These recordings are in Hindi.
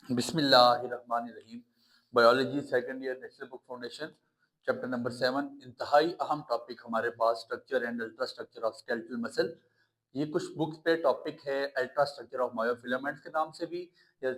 बिस्मिल्लाहिर्रहमानिर्रहीम। Biology second year national book foundation, chapter number 7। इंतहाई अहम टॉपिक हमारे पास structure and ultra structure of skeletal muscle. ये कुछ बुक्स पे टॉपिक है अल्ट्रा स्ट्रक्चर ऑफ मायोफिलामेंट्स के नाम से भी, या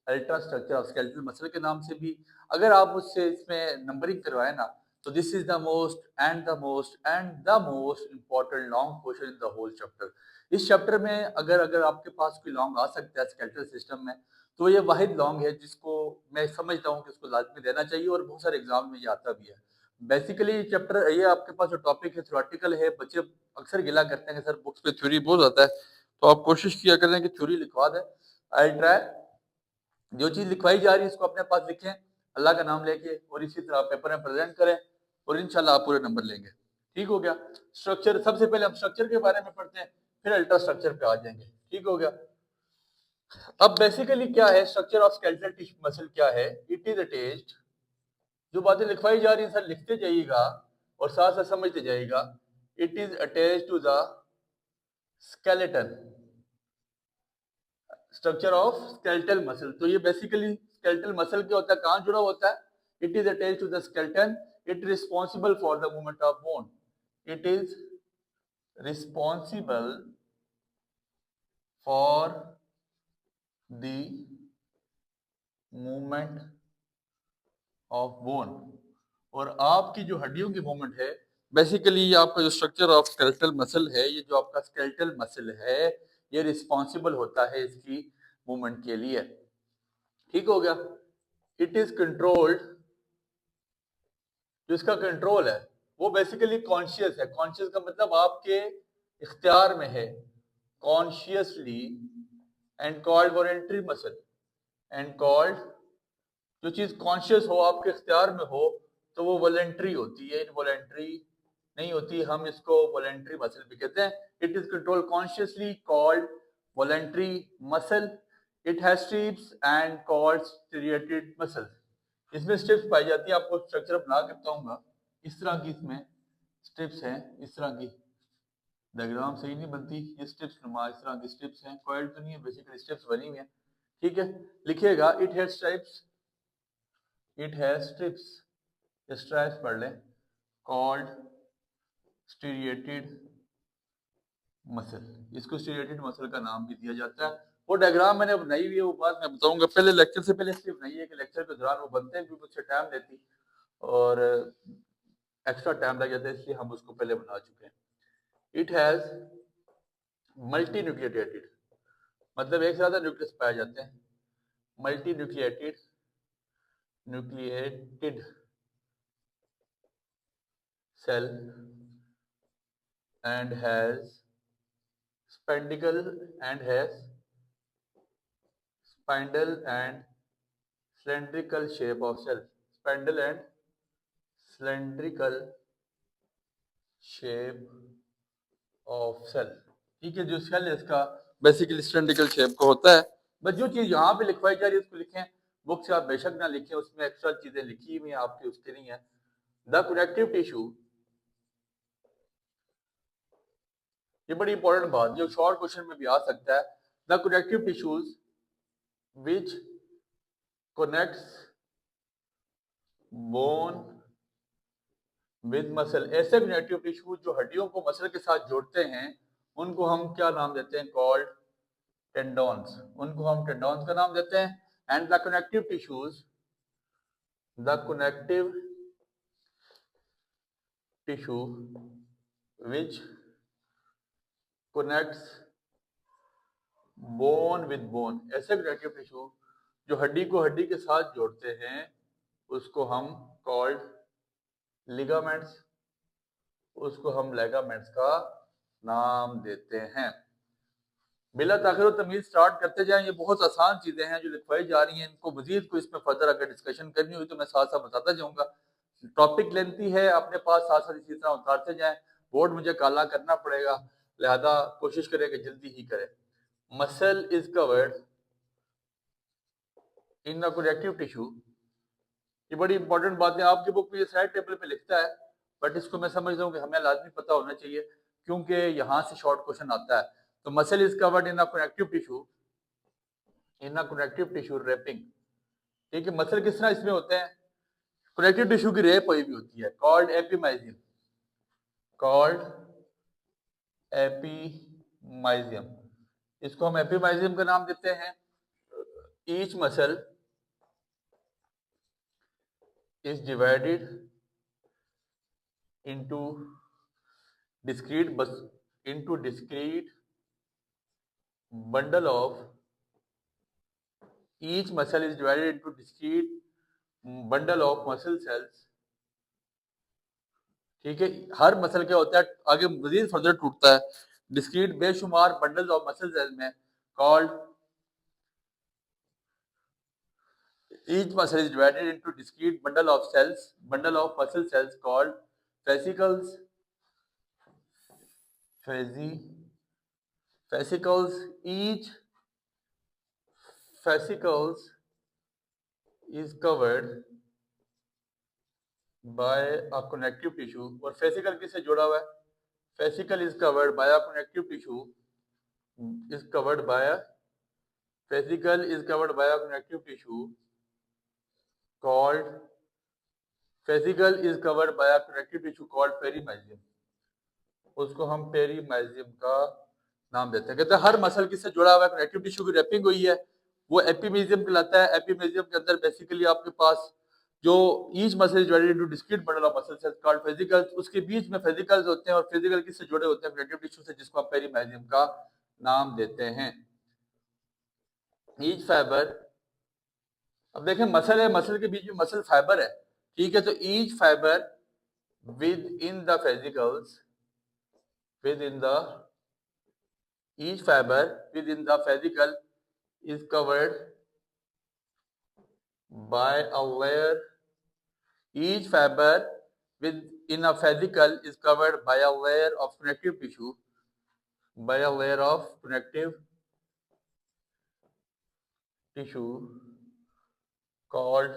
ultra structure of skeletal muscle के नाम से भी। अगर आप मुझसे इसमें नंबरिंग करवाए ना, तो this is the most and the most and the most important long portion in the whole chapter. इस चैप्टर में अगर अगर आपके पास कोई लॉन्ग आ सकता है स्केलेटल सिस्टम में, तो ये वाहिद लॉन्ग है जिसको मैं समझता हूँ कि उसको लाजमी देना चाहिए, और बहुत सारे एग्जाम में ये आता भी है। बेसिकली चैप्टर ये आपके पास जो टॉपिक है थ्योरेटिकल है। बच्चे अक्सर गिला करते हैं कि सर बुक्स पे थ्योरी बहुत आता है, तो आप कोशिश किया करें कि थ्योरी लिखवा दें। आई ट्राई, जो चीज लिखवाई जा रही है इसको अपने पास लिखें अल्लाह का नाम लेके, और इसी तरह पेपर में प्रेजेंट करें, और इंशाल्लाह आप पूरे नंबर लेंगे। ठीक हो गया। स्ट्रक्चर, सबसे पहले हम स्ट्रक्चर के बारे में पढ़ते हैं, फिर अल्ट्रा स्ट्रक्चर पे आ जाएंगे। ठीक हो गया। अब बेसिकली क्या है structure of skeletal tissue muscle, क्या है? इट इज अटैच्ड, जो बातें लिखवाई जा रही है सर लिखते जाइएगा और साथ साथ समझते जाइएगा। It is attached to the skeleton, structure of skeletal muscle. तो ये बेसिकली स्केलेटल मसल क्या होता है, कहाँ जुड़ा होता है? It is attached to the skeleton, it responsible for the movement of bone, it is responsible for the movement of bone. और आपकी जो हड्डियों की मूवमेंट है, बेसिकली आपका जो स्ट्रक्चर ऑफ स्केलेटल मसल है, ये जो आपका स्केलेटल मसल है, ये रिस्पॉन्सिबल होता है इसकी मूवमेंट के लिए। ठीक हो गया। इट इज कंट्रोल्ड, जो इसका कंट्रोल है वो बेसिकली कॉन्शियस है। कॉन्शियस का मतलब आपके इख्तियार में है, consciously, and called voluntary muscle, and called, जो चीज कॉन्शियस हो आपके इख्तियार में हो तो वो वॉलेंट्री होती है, इनवॉलेंट्री नहीं होती। हम इसको वॉलेंट्री मसल भी कहते हैं। It is control consciously called voluntary muscle. It has strips and called striated muscle. इसमें स्ट्रिप्स पाई जाती है, आपको स्ट्रक्चर बना के बताऊंगा। इस तरह की इसमें स्ट्रिप्स हैं, इस तरह की डायग्राम सही नहीं बनती, ये स्ट्रिप्स नुमा इस तरह की स्ट्रिप्स हैं, कॉइल तो नहीं है, बेसिकली स्ट्रिप्स बनी हुई है। ठीक है, लिखिएगा it has strips, it has strips, stripes पढ़ लें, कॉल्ड स्टीरिएटेड मसल। इसको स्टीरिएटेड मसल का नाम भी दिया जाता है। वो डायग्राम मैंने बनाई हुई है, वो बात मैं बताऊंगा। पहले लेक्चर से पहले इसलिए बनाई है कि लेक्चर के दौरान वो बनते हैं, क्योंकि उससे टाइम लेती और एक्स्ट्रा टाइम लग जाता है, इसलिए हम उसको पहले बना चुके हैं। इट हैज मल्टी न्यूक्लिएटेड, मतलब एक से ज्यादा न्यूक्लियस पाए जाते हैं। Multi nucleated, nucleated cell, and has spindle and has spindle and cylindrical shape of cell, spindle and cylindrical shape of cell। ठीक है, जो सेल है इसका बेसिकली सिलेंड्रिकल शेप का होता है। बस जो चीज यहाँ पे लिखवाई जा रही है उसको लिखें, बुक से आप बेशक ना लिखें, उसमें एक्स्ट्रा चीजें लिखी हुई हैं आपकी उसकी नहीं है। द कनेक्टिव टिश्यू, ये बड़ी इंपॉर्टेंट बात जो शॉर्ट क्वेश्चन में भी आ सकता है। The connective tissues which connects bone with muscle, ऐसे कनेक्टिव टिश्यू जो हड्डियों को मसल के साथ जोड़ते हैं, उनको हम क्या नाम देते हैं? कॉल्ड टेंडोन्स। उनको हम टेंडोन्स का नाम देते हैं। And the connective tissues, the connective tissue which connects bone with bone, ऐसे कनेक्टिव टिश्यू जो हड्डी को हड्डी के साथ जोड़ते हैं, उसको हम कॉल्ड लिगामेंट्स, उसको हम लेगामेंट्स का नाम देते हैं। बिला ताखिर तमीज स्टार्ट करते जाएं। ये बहुत आसान चीजें हैं जो लिखवाई जा रही हैं, इनको मजीद को इसमें फर्दर अगर डिस्कशन करनी हुई तो मैं साथ साथ बताता जाऊंगा। टॉपिक लेंथी है, अपने पास साथ साथ इसी तरह उतारते जाएं। बोर्ड मुझे काला करना पड़ेगा, लिहाजा कोशिश करें कि जल्दी ही करें। Muscle is covered in the connective tissue, ये बड़ी इंपॉर्टेंट बात है। आपकी बुक में ये साइड टेबल पे लिखता है, बट इसको मैं समझता हूँ कि हमें लाजमी पता होना चाहिए, क्योंकि यहाँ से शॉर्ट क्वेश्चन आता है। तो muscle is covered in the connective tissue, in the connective tissue wrapping, ठीक है, मसल किस तरह इसमें होते हैं, कनेक्टिव टिश्यू की रेप हुई भी होती है, कॉल्ड एपिमाइजियम, कॉल्ड एपिमाइजियम। इसको हम एपिमाइजियम का नाम देते हैं। Each muscle is divided into discrete bundle of each muscle is divided into discrete bundle of muscle cells। ठीक है, हर मसल क्या होता है आगे मजीद फर्दर टूटता है डिस्क्रीट बेशुमार बंडल्स ऑफ मसल सेल्स में, called each muscle is divided into discrete bundle of muscle cells called fascicles, fascicles each fascicles is covered by a connective tissue। और फेसिकल किससे जुड़ा हुआ है, fascicle is covered by a connective tissue, is covered by fascicle is covered by a connective tissue called fascicle is covered by a connective tissue called perimysium. उसको हम पेरीमाइजियम का नाम देते हैं। कहते हैं हर मसल किससे जुड़ा हुआ है, कनेक्टिव टिश्यू की रैपिंग हुई है, वो एपिमीजियम कहलाता है। एपिमीजियम के अंदर बेसिकली आपके पास जो each muscle is divided into discrete bundle of muscle cells called fascicles, उसके बीच में फेसिकल्स होते हैं और फेसिकल किससे जुड़े होते हैं, कनेक्टिव टिश्यू से, जिसको हम पेरीमाइजियम का नाम देते हैं। ईच फाइबर, अब देखें मसल है, मसल के बीच में मसल फाइबर है, ठीक है, तो each fibre within the fascicles, with in the each fiber within the fascicle is covered by a layer, each fiber within a fascicle is covered by a layer of connective tissue, by a layer of connective tissue called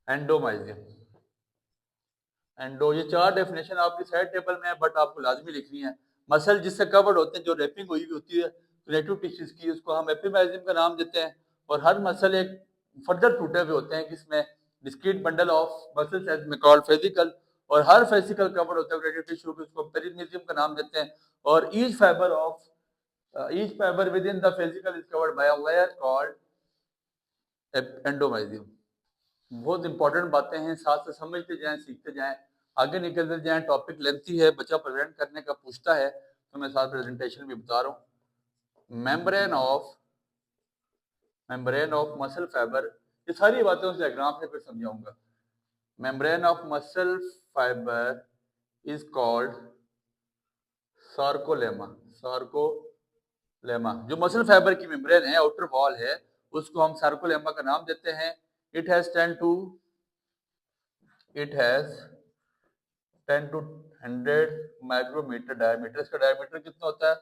endomysium। Endo, ये चार डेफिनेशन आपकी साइड टेबल में है बट आपको लाजमी लिखनी है। मसल जिससे कवर्ड होते हैं, जो रैपिंग हुई होती है कनेक्टिव टिश्यूज की, उसको हम एपिमाइजियम का नाम देते हैं। और हर मसल एक फर्दर टूटे हुए होते हैं किसमें, discrete bundle of muscle cells में कॉल्ड फेसिकल, और हर फेसिकल कवर्ड होता है कनेक्टिव टिश्यू, उसको पेरीमीजियम का नाम देते हैं। और each fibre within the fascicle is covered by a layer called endomysium. बहुत इंपॉर्टेंट बातें हैं, साथ से समझते जाएं, सीखते जाएं, आगे निकलते जाएं। टॉपिक लेंथी है, बच्चा प्रेजेंट करने का पूछता है तो मैं साथ प्रेजेंटेशन भी बता रहा हूँ। मेम्ब्रेन ऑफ मसल फाइबर, ये सारी बातें उस डायग्राम से फिर समझाऊंगा। Membrane of muscle fibre is called sarcolemma, sarcolemma. जो मसल फाइबर की मेम्ब्रेन है, आउटर वॉल है, उसको हम सार्कोलेमा का नाम देते हैं। It has 10 to 100 micrometre diameter. इसका डायमीटर कितना होता है,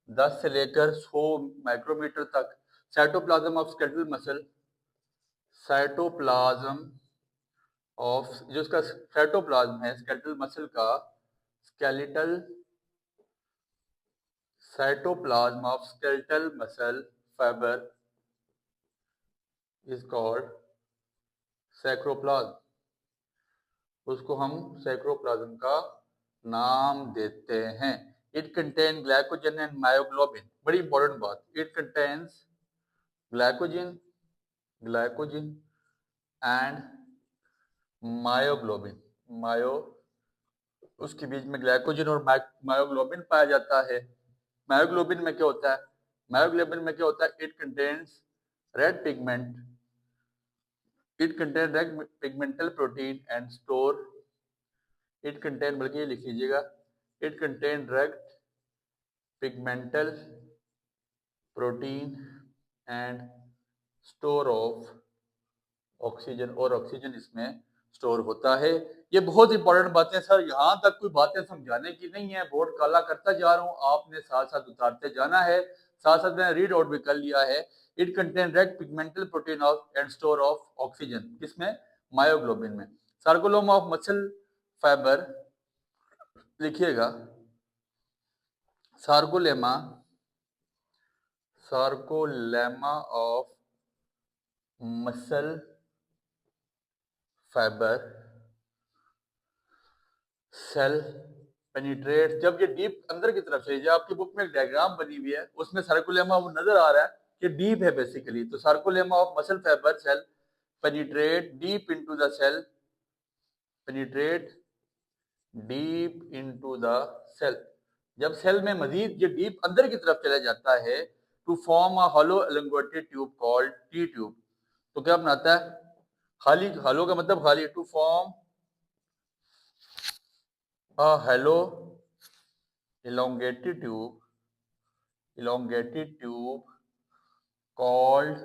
10 से लेकर 100 माइक्रोमीटर तक। Cytoplasm of skeletal muscle, cytoplasm of, जो इसका साइटोप्लाज्म है स्केलेटल मसल का, skeletal cytoplasm of skeletal muscle fibre is called sarcoplasm. उसको हम सैक्रोप्लाज्म का नाम देते हैं। It contain glycogen and myoglobin, बड़ी इंपॉर्टेंट बात, it contains glycogen and myoglobin, उसके बीच में ग्लाइकोजन और मायोग्लोबिन पाया जाता है। मायोग्लोबिन में क्या होता है, it contains red pigment, it contain red pigmental protein and store, it contain, बल्कि ये लिख लीजिएगा, it contain red pigmental protein and store of oxygen, और ऑक्सीजन इसमें स्टोर होता है। ये बहुत इंपॉर्टेंट बातें सर, यहाँ तक कोई बातें समझाने की नहीं है, बोर्ड काला करता जा रहा हूँ, आपने साथ साथ उतारते जाना है। साथ साथ मैंने रीड आउट भी कर लिया है। It contain red pigmental protein of and store of oxygen, किसमें, मायोग्लोबिन में। सार्कोलोमा ऑफ मसल फाइबर लिखिएगा, sarcolemma of muscle fibre cell penetrate, जब ये डीप अंदर की तरफ चली जाए, आपकी बुक में एक डायग्राम बनी हुई है, उसमें सर्कुलेमा वो नजर आ रहा है कि डीप है बेसिकली, तो sarcolemma of muscle fibre cell penetrate deep into the cell, penetrate deep into the cell, जब सेल में मजीद ये डीप अंदर की तरफ चला जाता है, to form a hollow elongated tube called T tube, तो क्या बनाता है, खाली, होलो का मतलब खाली, to form a hollow elongated tube called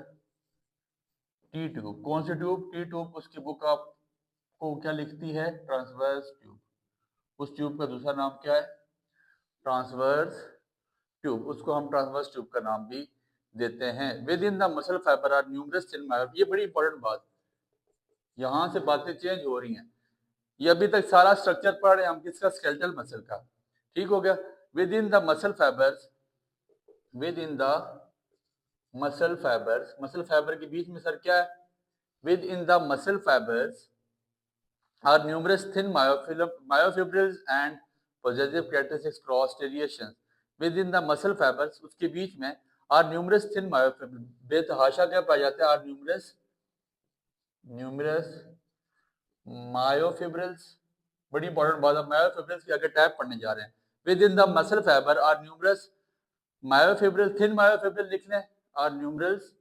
T tube. कौन सी ट्यूब? T tube. उसकी बुक आपको क्या लिखती है? Transverse tube. उस ट्यूब का दूसरा नाम क्या है? Transverse tube. उसको हम ट्रांसवर्स ट्यूब का नाम भी देते हैं। Within the muscle fibre are numerous thin myotube. ये बड़ी इंपॉर्टेंट बात, यहाँ से बातें चेंज हो रही हैं। ये अभी तक सारा स्ट्रक्चर पढ़ रहे हैं हम किसका? स्केलेटल मसल का। ठीक हो गया। Within the muscle fibres, within the muscle fibres, muscle fibre के बीच में सर क्या है? Within the muscle fibres are numerous thin myofibrils and positive characteristics cross striation. Within the muscle fibres, उसके बीच में आर न्यूमरस थिन मायोफिब्रिल, बेतहाशा क्या पाया जाता है? Are numerous myofibrils. बड़ी इंपॉर्टेंट बात है, मायोफिब्रिल्स के आगे टैब पढ़ने जा रहे हैं। Within the muscle fibre are numerous myofibril, thin myofibril लिख लें, आर न्यूमरल्स,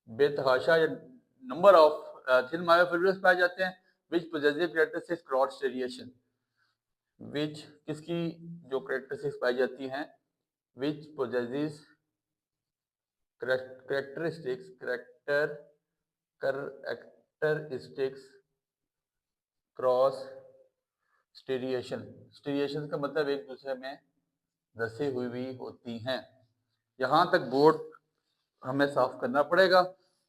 बेतहाशा या नंबर ऑफ थिन मायोफिब्रिल्स पाए जाते हैं, विच पोजेसिव कैरेक्टरिस्टिक्स क्रॉस स्टेरिएशन, विच किसकी जो कैरेक्टरिस्टिक्स पाई जाती हैं? विच पोजेसिव कैरेक्टरिस्टिक्स क्रॉस स्टेरिएशन। स्टेरिएशन का मतलब एक दूसरे में धसी हुई भी होती हैं। यहाँ तक बोर्ड हमें साफ करना पड़ेगा।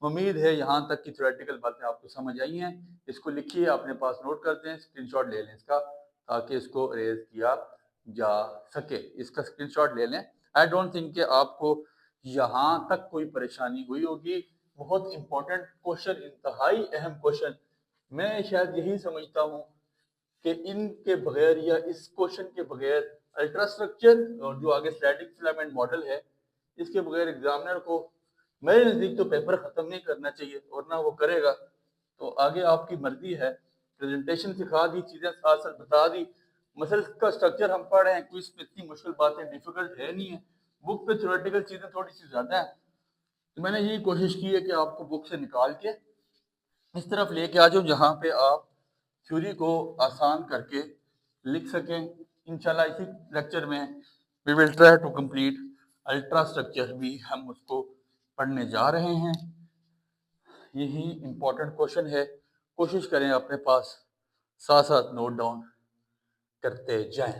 उम्मीद है यहाँ तक की थ्योरेटिकल बातें आपको समझ आई हैं। इसको लिखिए, अपने पास नोट करते हैं, स्क्रीनशॉट ले लें इसका, ताकि इसको रेज किया जा सके। इसका स्क्रीनशॉट ले लें। आई डोंट थिंक कि आपको यहाँ तक कोई परेशानी हुई होगी। बहुत इंपॉर्टेंट क्वेश्चन, इंतहाई अहम क्वेश्चन। मैं शायद यही समझता हूँ कि इनके बगैर या इस क्वेश्चन के बगैर अल्ट्रास्ट्रक्चर और जो आगे स्टैटिक फिलामेंट मॉडल है, इसके बगैर एग्जामिनर को मेरे नजदीक तो पेपर खत्म नहीं करना चाहिए, और ना वो करेगा। तो आगे आपकी मर्जी है। प्रेजेंटेशन सिखा दी, चीजें साथ साथ बता दी, मसल का स्ट्रक्चर हम पढ़ रहे हैं, क्विज में इतनी मुश्किल बातें डिफिकल्ट है नहीं है। बुक पे थ्योरेटिकल चीजें थोड़ी सी ज्यादा है, तो मैंने यही कोशिश की है कि आपको बुक से निकाल के इस तरफ लेके आ जाओ जहाँ पे आप थ्योरी को आसान करके लिख सकें। इंशाल्लाह इसी लेक्चर में we will try to complete ultra structure भी, हम उसको पढ़ने जा रहे हैं। यही इंपॉर्टेंट क्वेश्चन है, कोशिश करें अपने पास साथ साथ नोट डाउन करते जाएं।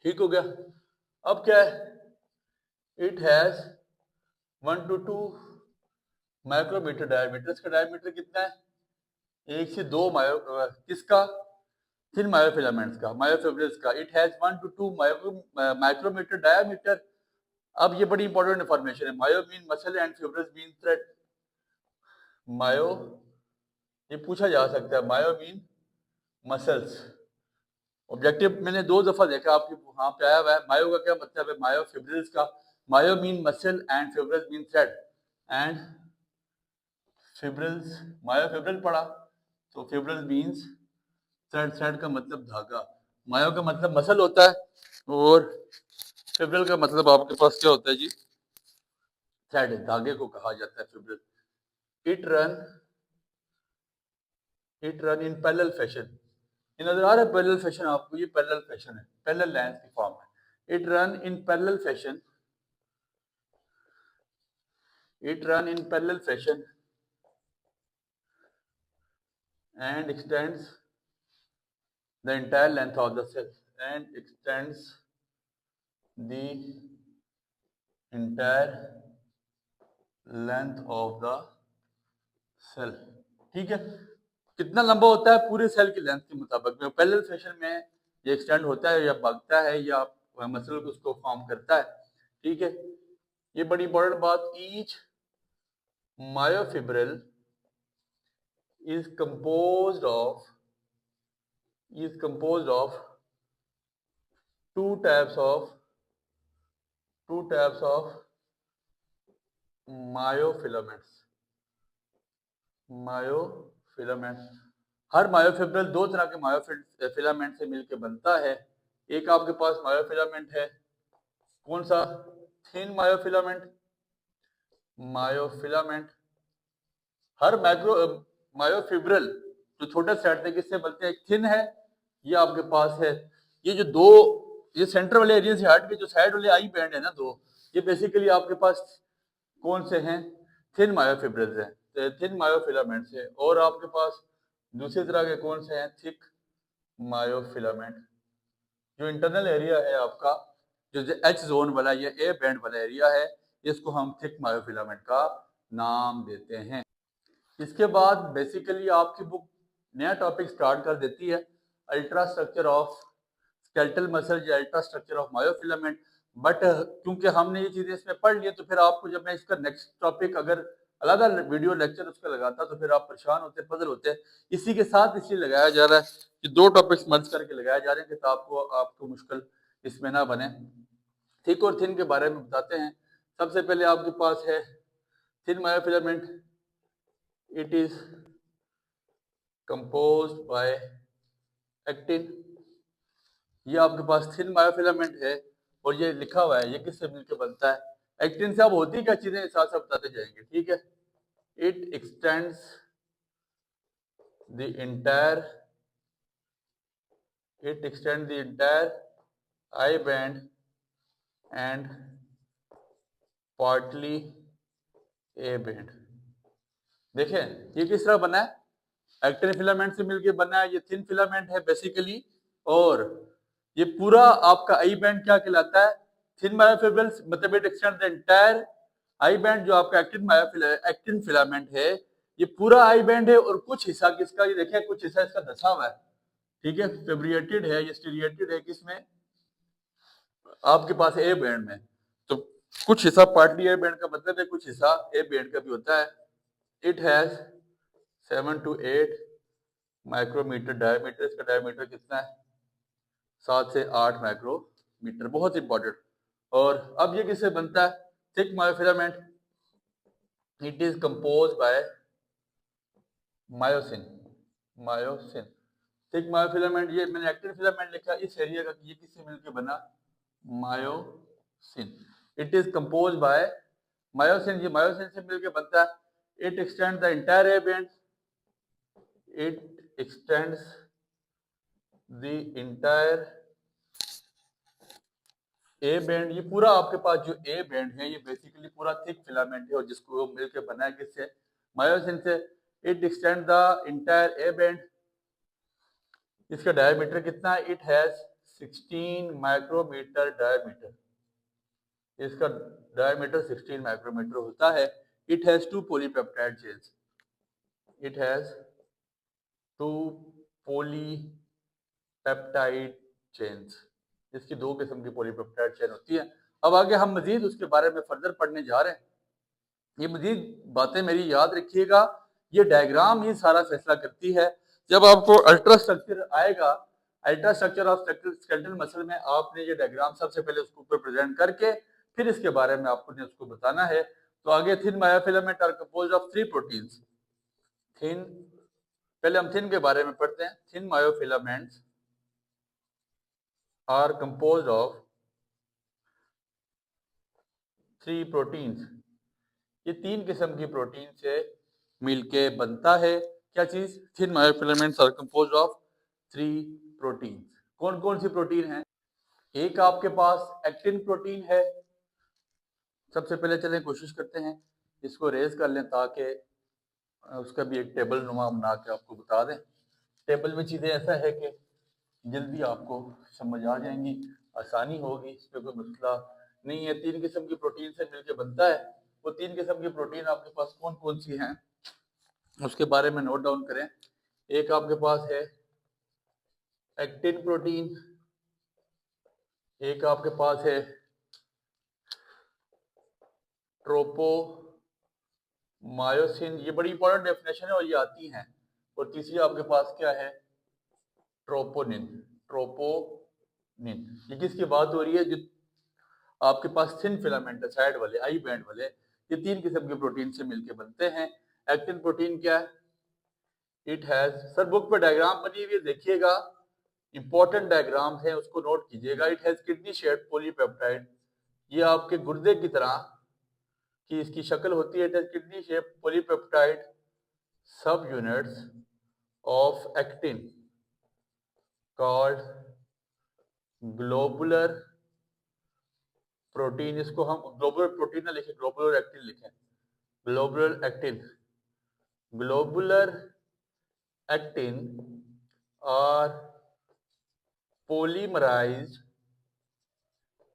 ठीक हो गया। अब क्या है? It has 1 to 2 micrometre diameter. इसका डायमीटर कितना है? 1 से 2 किसका? थिन मायोफिलामेंट्स का, मायोफिब्रिल्स का। It has 1 to 2 micrometre diameter. अब ये बड़ी इंपॉर्टेंट इंफॉर्मेशन है। Myo mean muscle and fibrils mean thread. Myo, ये पूछा जा सकता है, मायो मीन मसल्स। ऑब्जेक्टिव मैंने 2 दफा देखा आपके वहां पे आया हुआ है। मायो का क्या मतलब है? मायो फिब्रिल्स का। Myo mean muscle and fibrils mean thread, and fibrils, myo fibril पढ़ा तो फिब्रिल मीन्स थ्रेड। थ्रेड का मतलब धागा। मायो का मतलब मसल होता है, और फिब्रिल का मतलब आपके पास क्या होता है जी? थ्रेड, धागे को कहा जाता है fibril. It run in parallel fashion. ये नजर आ रहा है पैरेलल फैशन आपको? ये पैरेलल फैशन है, पैरेलल लाइंस की फॉर्म है। It run in parallel fashion, it run in parallel fashion and extends the entire length of the cell, and extends the entire length of the cell। ठीक है, कितना लंबा होता है? पूरे सेल की लेंथ के मुताबिक में पैरेलल फैशन में ये एक्सटेंड होता है, या भागता है, या मसल को उसको फॉर्म करता है। ठीक है, ये बड़ी इंपॉर्टेंट बात। Each myofibril is composed of two types of myofilaments. Her myofibril दो तरह के मायोफिलामेंट से मिलकर बनता है। एक आपके पास मायोफिलामेंट है, कौन सा? Thin myofilament. हर मायोफिब्रिल जो छोटे सेट थे किससे बनते हैं? एक थिन है, ये आपके पास है। ये जो दो, ये सेंटर वाले एरिया से हट के जो साइड वाले आई बैंड है ना दो, ये बेसिकली आपके पास कौन से हैं? थिन मायोफिब्रिल्स हैं, थिन मायोफिलामेंट्स है। और आपके पास दूसरी तरह के कौन से हैं? Thick myofilament. जो इंटरनल एरिया है आपका, जो एच जोन वाला या ए बैंड वाला एरिया है, इसको हम थिक मायोफिलामेंट का नाम देते हैं। इसके बाद बेसिकली आपकी बुक नया टॉपिक स्टार्ट कर देती है, ultra structure of skeletal muscle या ultra structure of myofilament. But क्योंकि हमने ये चीजें इसमें पढ़ ली, तो फिर आपको जब मैं इसका नेक्स्ट टॉपिक अगर अलग अलग वीडियो लेक्चर उसका लगाता तो फिर आप परेशान होते, पजल होते। इसी के साथ इसलिए लगाया जा रहा है कि दो टॉपिक्स मर्ज करके लगाए जा रहे हैं कि आपको मुश्किल इसमें ना बने। थिक और थिन के बारे में बताते हैं। सबसे पहले आपके पास है thin myofilament. It is composed bye actin. ये आपके पास थिन मायोफिलामेंट है और ये लिखा हुआ है ये किससे मिलकर बनता है? एक्टिन से। अब होती क्या चीजें साथ साथ बताते जाएंगे, ठीक है। It extends the entire I band and partly A band. देखें ये किस तरह बना है? एक्टिन फिलामेंट से मिलकर बना है। ये थिन फिलामेंट है बेसिकली, और ये पूरा आपका आई बैंड क्या कहलाता है? थिन मायोफिब्रिल्स, मतलब it extend the entire I band. जो आपका एक्टिन फिलामेंट है, ये पूरा आई बैंड है, और कुछ हिस्सा किसका? ये देखिए कुछ हिस्सा इसका धसा हुआ है, ठीक है, फेब्रिएटेड है, ये स्टीरिएटेड है किसमें? आपके पास ए बैंड में। तो कुछ हिस्सा पार्टली ए बैंड का मतलब है कुछ हिस्सा ए बैंड का भी होता है। It has 7 to 8 micrometre diameter. इसका डायमीटर कितना है? 7 से 8 माइक्रोमीटर, बहुत इंपॉर्टेंट। और अब ये किससे बनता है? Thick myofilament. It is compose bye myosin. Thick myofilament, ये मैंने एक्टिन फिलामेंट लिखा इस एरिया का, ये किससे मिलकर बना? Myosin. It is compose bye myosin. ये मायोसिन से मिलकर बनता है। It extend the entire A band. It extends the entire A band. ये पूरा आपके पास जो ए बैंड है, ये बेसिकली पूरा थिक फिलामेंट है, और जिसको मिलकर बना है किससे? मायोसिन से। It extend the entire A band. इसका डायमीटर कितना है? It has 16 micrometre diameter. इसका डायमीटर 16 माइक्रोमीटर होता है। It has two polypeptide chains. It has two polypeptide chains. इसकी दो किस्म की पॉलीपेप्टाइड चेन होती है। अब आगे हम मजीद उसके बारे में फर्दर पढ़ने जा रहे हैं। ये मजीद बातें मेरी याद रखिएगा, ये डायग्राम ही सारा फैसला करती है। जब आपको अल्ट्रा स्ट्रक्चर आएगा, ultra structure of skeletal muscle में आपने ये डायग्राम सबसे पहले उसको ऊपर प्रेजेंट करके फिर इसके बारे में आपने उसको बताना है। तो आगे thin myofilament are composed of 3 proteins. Thin, पहले हम थिन के बारे में पढ़ते हैं। Thin myofilaments are composed of 3 proteins. ये 3 किस्म की प्रोटीन से मिलके बनता है। क्या चीज? Thin myofilaments are composed of 3 proteins. कौन कौन सी प्रोटीन है? एक आपके पास एक्टिन प्रोटीन है। सबसे पहले चलें कोशिश करते हैं इसको रेज कर लें ताकि उसका भी एक टेबल नुमा बना के आपको बता दें। टेबल में चीजें ऐसा है कि जल्दी आपको समझ आ जाएंगी, आसानी होगी, इस पर कोई मसला नहीं है। 3 किस्म की प्रोटीन से मिलकर बनता है। वो 3 किस्म की प्रोटीन आपके पास कौन कौन सी हैं उसके बारे में नोट डाउन करें। एक आपके पास है एक्टिन प्रोटीन, एक आपके पास है ट्रोपोसिन, एक आपके पास है 2 प्रोटीन, एक आपके पास है 3 प्रोटीन। 3 किस्म की प्रोटीन से मिलकर बनता है। 3 किस्म की प्रोटीन आपके पास कौन कौन सी हैं उसके बारे में नोट डाउन करें। एक आपके पास है एक्टिन प्रोटीन, एक आपके पास है ट्रोपोसिन, एक आपके पास है मायोसिन, ये बड़ी इंपॉर्टेंट डेफिनेशन है और ये आती हैं। और तीसरी आपके पास क्या है, ट्रोपोनिन। ट्रोपोनिन ये किसकी बात हो रही है, जो आपके पास थिन फिलामेंट है साइड वाले, आई बैंड वाले, ये तीन किस्म के प्रोटीन से मिलके बनते हैं। एक्टिन प्रोटीन क्या है, इट हैज, सर बुक पे डायग्राम बनी हुई है देखिएगा, इंपॉर्टेंट डायग्राम है उसको नोट कीजिएगा। It has kidney shaped polypeptide, ये आपके गुर्दे की तरह की इसकी शक्ल होती है। It has kidney shaped polypeptide sub units of actin called globular protein, इसको हम ग्लोबुलर प्रोटीन ना लिखें, ग्लोबुलर एक्टिन लिखें, globular actin. Globular actin are polymerized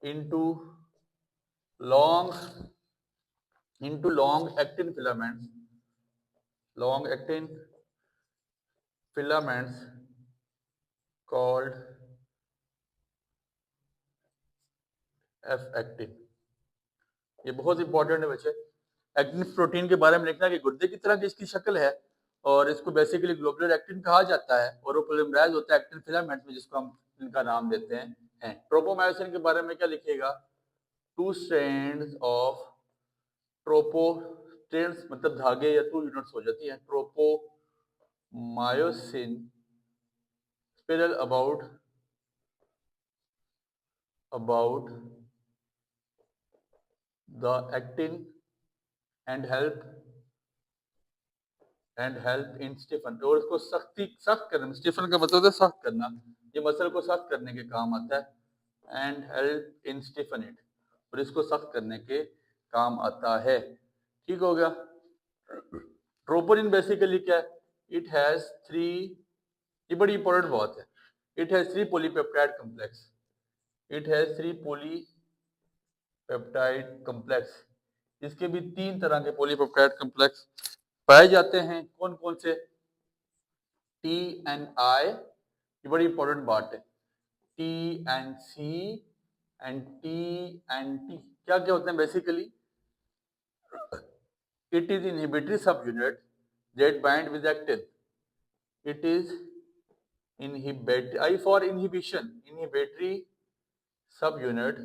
into long actin filaments, long actin filaments called F actin। ये बहुत इंपॉर्टेंट है बच्चे, एक्टिन प्रोटीन के बारे में लिखना कि गुर्दे की तरह की इसकी शक्ल है और इसको बेसिकली ग्लोबुलर एक्टिन कहा जाता है और वो पोलीमराइज होता है एक्टिन फिलामेंट में, जिसको हम इनका नाम देते हैं। ट्रोपोमायोसिन के बारे में क्या लिखिएगा, two strands of tropo, strands मतलब धागे या टू यूनिट्स हो जाती हैं। Tropomyosin spiral about the actin and help in stiffen, और इसको सख्त करने में, स्टिफन का मतलब है सख्त करना, ये मसल को सख्त करने के काम आता है। And help in Stephen it, और इसको सख्त करने के काम आता है। ठीक हो गया। ट्रोपोनिन बेसिकली क्या है, इट हैज थ्री, ये बड़ी इंपॉर्टेंट बात है, it has three polypeptide complex, it has three polypeptide complex, इसके भी तीन तरह के पॉलीपेप्टाइड कॉम्प्लेक्स पाए जाते हैं। कौन कौन से, टी एंड आई, ये बड़ी इंपॉर्टेंट बात है, T and C and T and T, क्या क्या होते हैं basically, it is inhibitory subunit that bind with actin, it is inhibitory, I for inhibition, inhibitory subunit,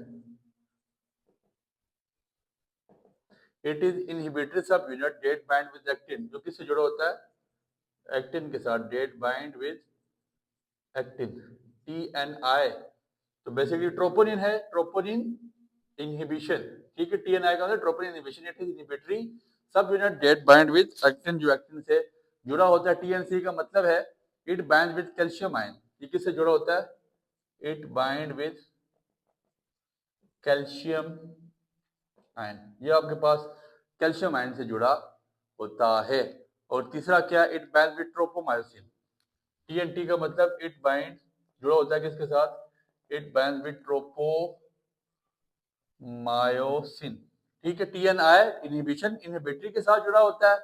it is inhibitory subunit that bind with actin, जो किससे जुड़ा होता है, एक्टिन के साथ, that bind with actin, T and I। तो बेसिकली ट्रोपोनिन है, ट्रोपोनिन इनहिबिशन, ठीक है, टी एन आई का मतलब troponin inhibition, it is inhibitory sub unit that bind with actin, जो एक्टिन से जुड़ा होता है। टीएनसी का मतलब है it bind with calcium ion, ये किससे जुड़ा होता है, it bind with calcium ion, ये आपके पास कैल्शियम आयन से जुड़ा होता है। और तीसरा क्या, it bind with tropomyosin, TNT का मतलब इट बाइंड, जुड़ा होता है किसके साथ, इट बाइंड विद ट्रोपोमायोसिन, ठीक है। टीएनआई इनहिबिशन, इनहिबिटरी के साथ जुड़ा होता है,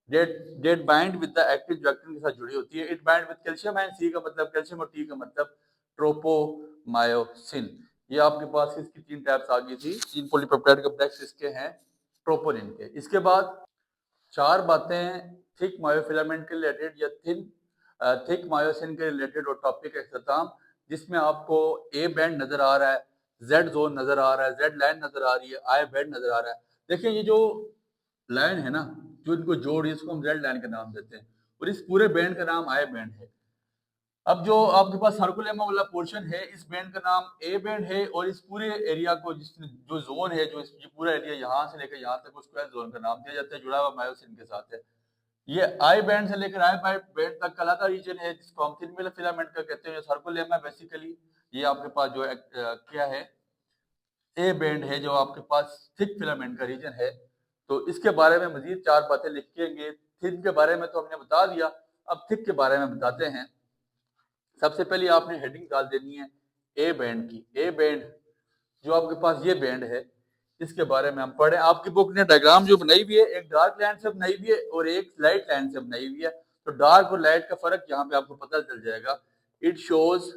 that bind with the actin, जो एक्टिन के साथ जुड़ी होती है। It bind with calcium ion, C का मतलब कैल्शियम और टी का मतलब ट्रोपोमायोसिन। ये आपके पास इसकी तीन टाइप्स आ गई थी, तीन पॉलीपेप्टाइड कॉम्प्लेक्स इसके हैं ट्रोपोनिन के। इसके बाद चार बातें थिक मायोफिलामेंट के रिलेटेड या थिक मायोसिन के रिलेटेड और टॉपिक का इख्तिताम, जिसमें आपको ए बैंड नजर आ रहा है, जेड जोन नजर आ रहा है, जेड लाइन नजर आ रही है, आई बैंड नजर आ रहा है। देखिए ये जो लाइन है ना, जो इनको जोड़, इसको हम जेड लाइन का नाम देते हैं और इस पूरे बैंड का नाम आई बैंड है। अब जो आपके पास सर्कुलेमा वाला पोर्शन है, इस बैंड का नाम ए बैंड है और इस पूरे एरिया को, जिसमें जो जोन है, जो ये पूरा एरिया यहाँ से लेकर यहाँ तक, उसको एस जोन का नाम दिया जाता है, जुड़ा हुआ मायोसिन के साथ है। ये आई बैंड से लेकर आई बैंड तक कहलाता रीजन है, जिसको हम थिन फिलामेंट का कहते हैं। सर्कुलेमा बेसिकली ये आपके पास जो क्या है, ए बैंड है, जो आपके पास थिक फिलामेंट का रीजन है। तो इसके बारे में मजीद चार बातें लिखेंगे। थिन के बारे में तो हमने बता दिया, अब थिक के बारे में बताते हैं। सबसे पहले आपने हेडिंग डाल देनी है ए बैंड की। ए बैंड जो आपके पास ये बैंड है, इसके बारे में हम पढ़े। आपकी बुक ने डायग्राम जो बनाई हुई है, एक डार्क लाइन से बनाई हुई है और एक लाइट लाइन से बनाई हुई है। तो डार्क और लाइट का फर्क यहाँ पे आपको पता चल जाएगा। इट शोज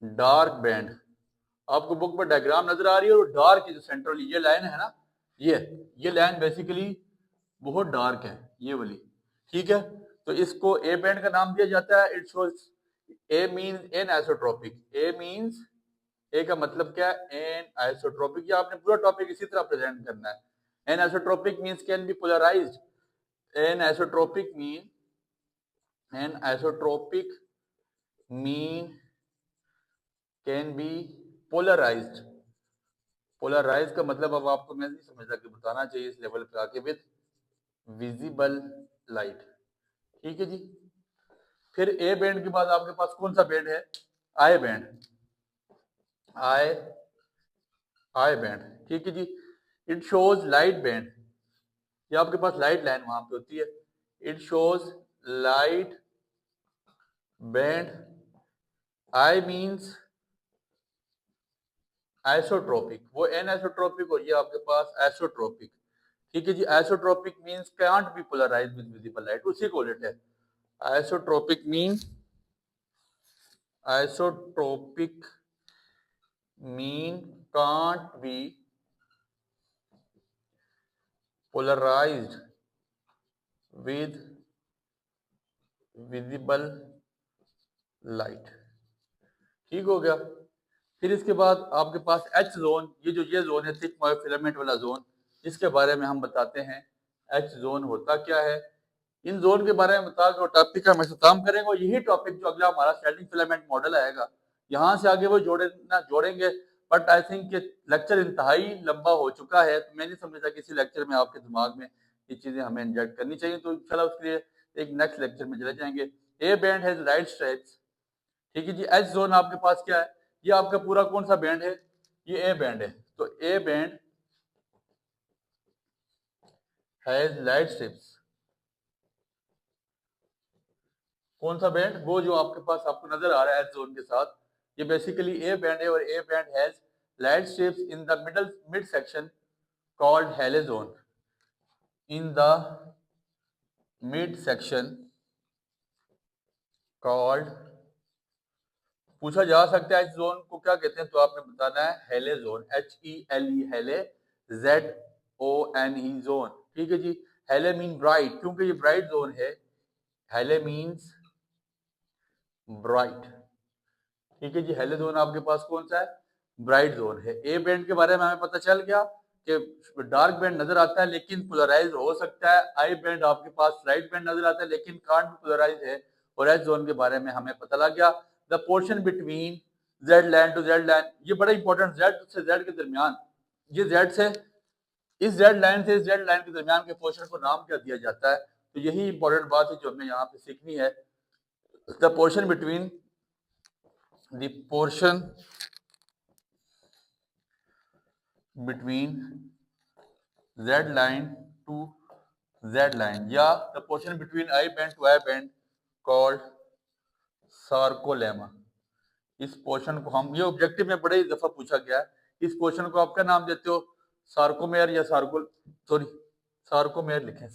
डार्क बैंड, आपको बुक पर डायग्राम नजर आ रही है, और डार्क जो सेंट्रल ये लाइन है ना, ये लाइन बेसिकली बहुत डार्क है ये वाली, ठीक है। तो इसको ए बैंड का नाम दिया जाता है। It shows, A means anisotropic, A means, A का मतलब क्या है, एन आइसोट्रोपिक। या आपने पूरा टॉपिक इसी तरह प्रेजेंट करना है। Anisotropic means can be polarised, anisotropic mean, anisotropic mean can be polarised. Polarise का मतलब अब आपको मैं नहीं समझता कि बताना चाहिए इस लेवल पे आके, विद विजिबल लाइट, ठीक है जी। फिर ए बैंड के बाद आपके पास कौन सा बैंड है, I band, I I band, ठीक है जी। इट शोज लाइट बैंड, ये आपके पास लाइट लाइन वहां पे होती है। It shows light band, I means isotropic, वो एन आइसोट्रोपिक और ये आपके पास आइसोट्रोपिक, ठीक है जी। Isotropic means can't be polarised with visible light, उसी को उलट है। Isotropic means, isotropic mean can't be polarised with visible light, ठीक हो गया। फिर इसके बाद आपके पास एच जोन, ये जोन है थिक मायोफिलामेंट वाला जोन, इसके बारे में हम बताते हैं एच जोन होता क्या है। इन जोन के बारे में बता के टॉपिक का हम इख्तिताम करेंगे और यही टॉपिक जो अगला हमारा स्टैटिक फिलामेंट मॉडल आएगा, यहाँ से आगे वो जोड़ेंगे। बट आई थिंक कि लेक्चर इंतहाई लंबा हो चुका है, तो मैं नहीं समझता किसी लेक्चर में आपके दिमाग में ये चीजें हमें इंजेक्ट करनी चाहिए, तो इंशाल्लाह उसके लिए एक नेक्स्ट लेक्चर में चले जाएंगे। ए बैंड हैज लाइट स्ट्रेप्स, ठीक है जी। एच जोन आपके पास क्या है, ये आपका पूरा कौन सा बैंड है, ये ए बैंड है। तो ए बैंड हैज लाइट स्ट्रिप्स, कौन सा बैंड, वो जो आपके पास आपको नजर आ रहा है एच जोन के साथ, ये बेसिकली ए बैंड है। और A band has light strips in the mid section called H zone, in the mid section called, पूछा जा सकता है इस जोन को क्या कहते हैं, तो आपने बताना है हेले जोन, HELE, हेले, ZONE जोन, ठीक है जी। हेले मीन ब्राइट, क्योंकि ये ब्राइट जोन है, हेले मीन्स ब्राइट, ठीक है जी। हेले जोन आपके पास कौन सा है, ब्राइट जोन है। ए बैंड के बारे में हमें पता चल गया कि डार्क बैंड नजर आता है लेकिन पोलराइज हो सकता है। आई बैंड आपके पास लाइट बैंड नजर आता है लेकिन कांट भी पोलराइज है। और एच जोन के बारे में हमें पता लग गया, the portion between Z line to Z line, ये बड़ा इंपॉर्टेंट, जेड से जेड के दरमियान, ये जेड से इस जेड लाइन से इस जेड लाइन के दरमियान के पोर्शन को नाम क्या दिया जाता है, तो यही इंपॉर्टेंट बात है जो हमें यहाँ पे सीखनी है। The portion between, the portion between Z line to Z line, या the portion between I band to I band called sarcolemma. इस पोर्शन को हम, ये ऑब्जेक्टिव में बड़े दफा पूछा गया है, इस पोर्शन को आप क्या नाम देते हो, सार्कोमेयर या सार्कोमेयर लिखें,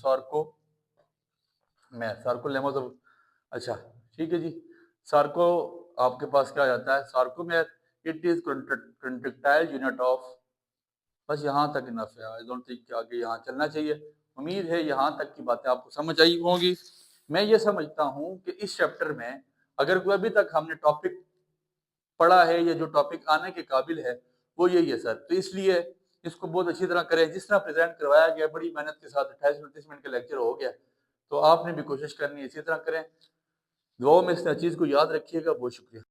सार्कोलेमा तो अच्छा, ठीक है जी। सार्को आपके पास क्या जाता है, sarcomere, it is contractile unit of, बस यहाँ तक इनफ है। आई डोंट थिंक आगे यहाँ चलना चाहिए। उम्मीद है यहाँ तक की बातें आपको समझ आई होंगी। मैं ये समझता हूँ कि इस चैप्टर में अगर कोई अभी तक हमने टॉपिक पढ़ा है या जो टॉपिक आने के काबिल है वो यही है सर, तो इसलिए इसको बहुत अच्छी तरह करें जिस तरह प्रेजेंट करवाया गया, बड़ी मेहनत के साथ 28-29 मिनट का लेक्चर हो गया, तो आपने भी कोशिश करनी है इसी तरह करें। दुआओं में इस चीज़ को याद रखिएगा। बहुत शुक्रिया।